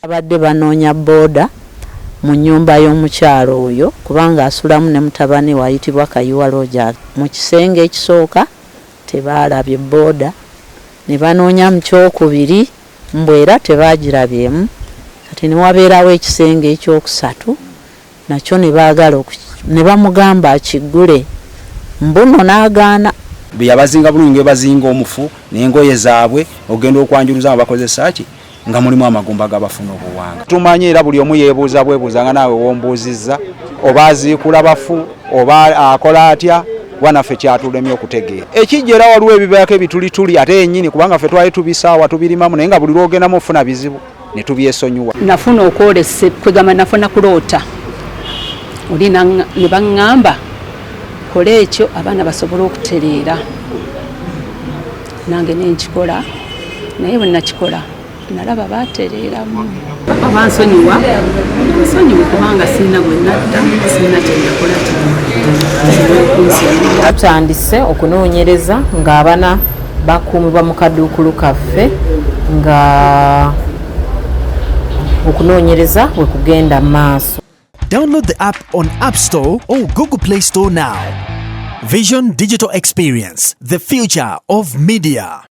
Abadde banoonya booda mu nnyumba y'omukyalo oyo kubanga asulamu ne mutabani wayitibwa Kayiwa Roger. Mu kisenge ekisooka tebaalabye booda, ne banoonya mu kyokubiri mbwera tebaagirabyemu. Kati ne wabeerawo ekisenge ekyokusatu nakyo ne baagala ne bamugamba akiggule, mbuno n'agaana. Yabazinga bulungi bazinga omufu n'engoye zaabwe ogenda okwanjuluza abakozesa ki nga mulimu amagumba gabafuna obuwanga. Tumanye era buli omu yeebuuza bwebuuza nga naawe wombuuzizza oba aziikula bafu oba akola atya, wanaffe kyatulemye okutegeera. Ekijjera waliwo ebibaako ebitulituli ate yennyini kubanga ffe twali tubisaawa tubirimamu naye nga buli lwogendamu ofuna bizibu ne tubyesonyiwa. Nafuna okwolesa kwegamba nafuna kuloota oli ne baŋŋamba kola ekyo abaana basobole okutereera, nange nenkikola naye bwe nakikola nalaba batereeramu. Abansonyiwa nsonyiwe kubanga sirina gwe nadda, sirina kye nakola Batandise okunoonyereza ng'abaana bakuumibwa mu kaduukulu kaffe nga okunoonyereza bwe kugenda maaso. Download the app on App Store or Google Play Store now. Vision Digital Experience, the future of media.